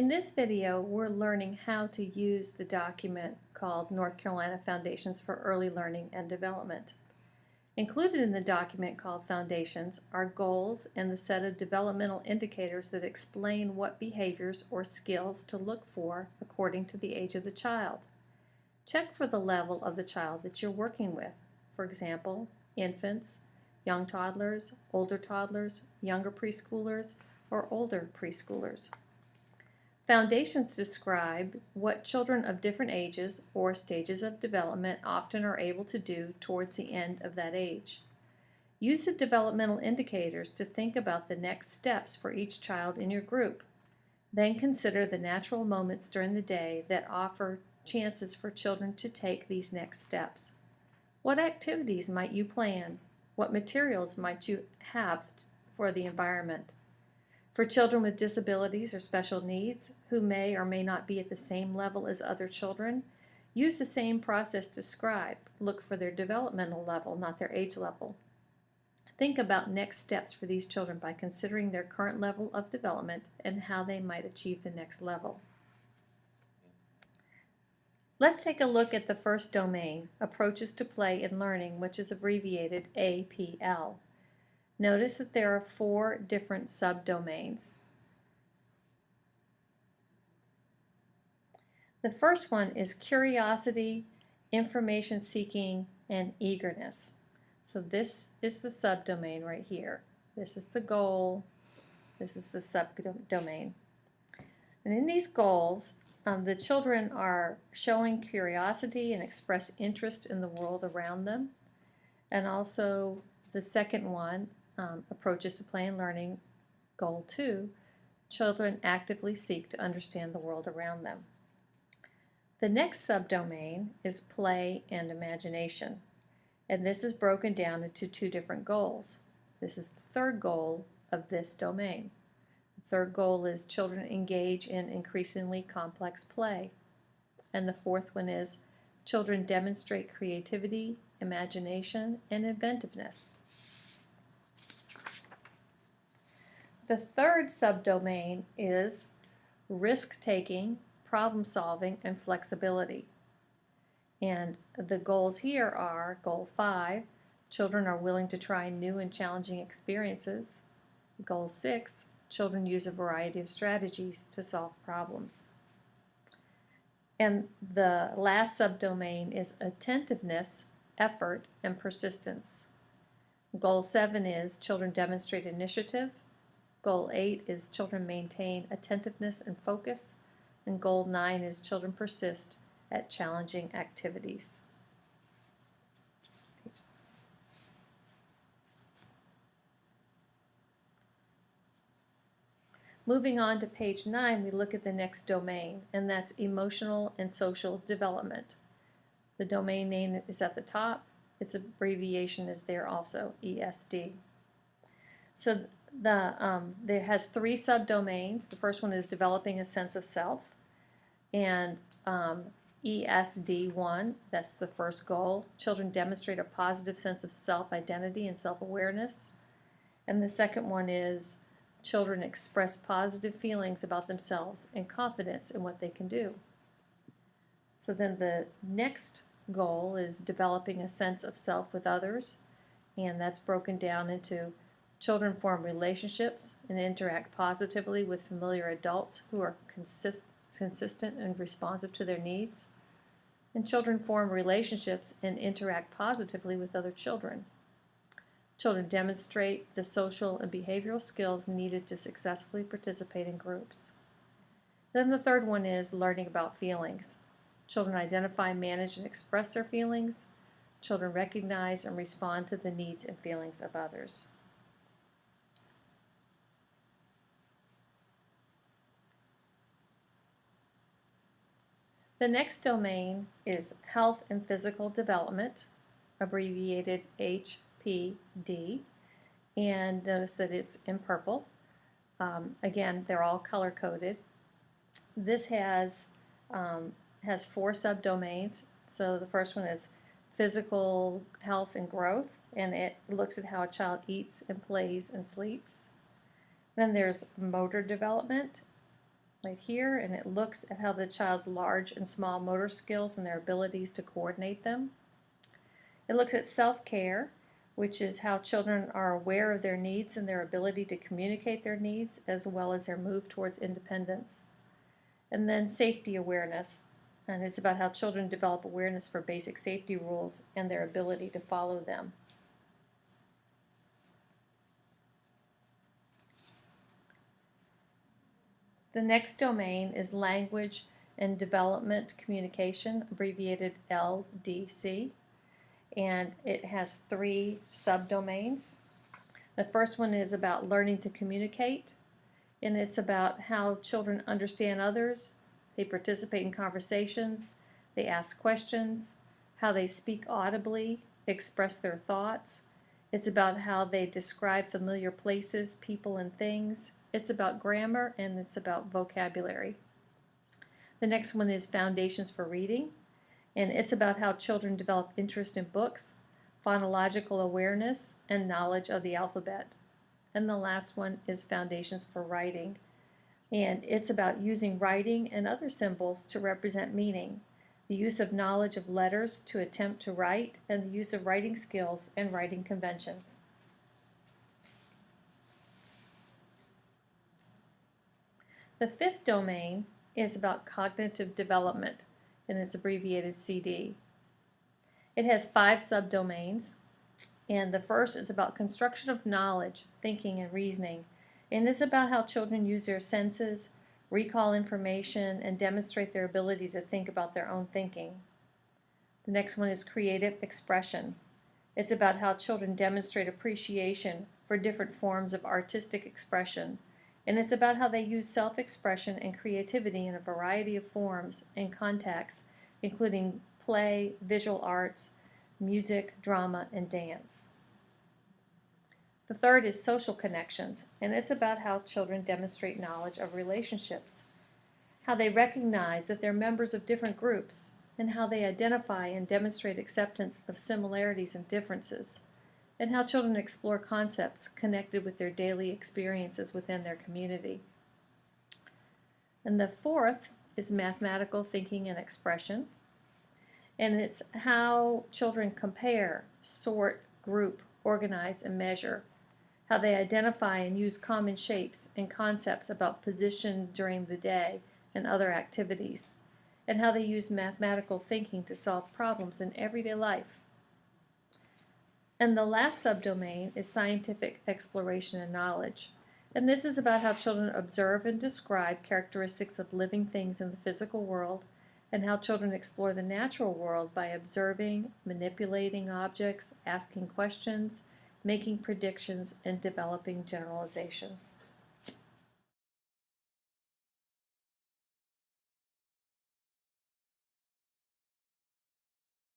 In this video, we're learning how to use the document called North Carolina Foundations for Early Learning and Development. Included in the document called Foundations are goals and the set of developmental indicators that explain what behaviors or skills to look for according to the age of the child. Check for the level of the child that you're working with. For example, infants, young toddlers, younger preschoolers, or older preschoolers. Foundations describe what children of different ages or stages of development often are able to do towards the end of that age. Use the developmental indicators to think about the next steps for each child in your group. Then consider the natural moments during the day that offer chances for children to take these next steps. What activities might you plan? What materials might you have for the environment? For children with disabilities or special needs who may or may not be at the same level as other children, use the same process described. Look for their developmental level, not their age level. Think about next steps for these children by considering their current level of development and how they might achieve the next level. Let's take a look at the first domain, Approaches to Play and Learning, which is abbreviated APL. Notice that there are 4 different subdomains. The first one is curiosity, information seeking, and eagerness. So this is the subdomain right here. This is the goal. This is the subdomain. And in these goals, the children are showing curiosity and express interest in the world around them. And also the second one, Approaches to Play and Learning, Goal 2, children actively seek to understand the world around them. The next subdomain is Play and Imagination, and this is broken down into 2 different goals. This is the third goal of this domain. The third goal is children engage in increasingly complex play, and the fourth one is children demonstrate creativity, imagination, and inventiveness. The third subdomain is risk-taking, problem-solving, and flexibility. And the goals here are Goal 5, children are willing to try new and challenging experiences. Goal 6, children use a variety of strategies to solve problems. And the last subdomain is attentiveness, effort, and persistence. Goal 7 is children demonstrate initiative. Goal 8 is children maintain attentiveness and focus, and Goal 9 is children persist at challenging activities. Moving on to page 9, we look at the next domain, and that's emotional and social development. The domain name is at the top. Its abbreviation is there also, ESD. So there has 3 subdomains. The first one is developing a sense of self, and ESD1, that's the first goal. Children demonstrate a positive sense of self-identity and self-awareness. And the second one is children express positive feelings about themselves and confidence in what they can do. So then the next goal is developing a sense of self with others, and that's broken down into children form relationships and interact positively with familiar adults who are consistent and responsive to their needs. And children form relationships and interact positively with other children. Children demonstrate the social and behavioral skills needed to successfully participate in groups. Then the third one is learning about feelings. Children identify, manage, and express their feelings. Children recognize and respond to the needs and feelings of others. The next domain is Health and Physical Development, abbreviated HPD, and notice that it's in purple. Again, they're all color-coded. This has 4 subdomains. So the first one is Physical Health and Growth, and it looks at how a child eats and plays and sleeps. Then there's Motor Development, right here, and it looks at how the child's large and small motor skills and their abilities to coordinate them. It looks at self-care, which is how children are aware of their needs and their ability to communicate their needs, as well as their move towards independence. And then safety awareness, and it's about how children develop awareness for basic safety rules and their ability to follow them. The next domain is language and development communication, abbreviated LDC, and it has 3 subdomains. The first one is about learning to communicate, and it's about how children understand others, they participate in conversations, they ask questions, how they speak audibly, express their thoughts. It's about how they describe familiar places, people, and things. It's about grammar, and it's about vocabulary. The next one is Foundations for Reading, and it's about how children develop interest in books, phonological awareness, and knowledge of the alphabet. And the last one is Foundations for Writing, and it's about using writing and other symbols to represent meaning, the use of knowledge of letters to attempt to write, and the use of writing skills and writing conventions. The 5th domain is about cognitive development, and it's abbreviated CD. It has 5 subdomains, and the first is about construction of knowledge, thinking, and reasoning, and it's about how children use their senses, recall information, and demonstrate their ability to think about their own thinking. The next one is creative expression. It's about how children demonstrate appreciation for different forms of artistic expression, and it's about how they use self-expression and creativity in a variety of forms and contexts, including play, visual arts, music, drama, and dance. The third is social connections, and it's about how children demonstrate knowledge of relationships, how they recognize that they're members of different groups, and how they identify and demonstrate acceptance of similarities and differences, and how children explore concepts connected with their daily experiences within their community. And the fourth is mathematical thinking and expression, and it's how children compare, sort, group, organize, and measure, how they identify and use common shapes and concepts about position during the day and other activities, and how they use mathematical thinking to solve problems in everyday life. And the last subdomain is scientific exploration and knowledge. And this is about how children observe and describe characteristics of living things in the physical world, and how children explore the natural world by observing, manipulating objects, asking questions, making predictions, and developing generalizations.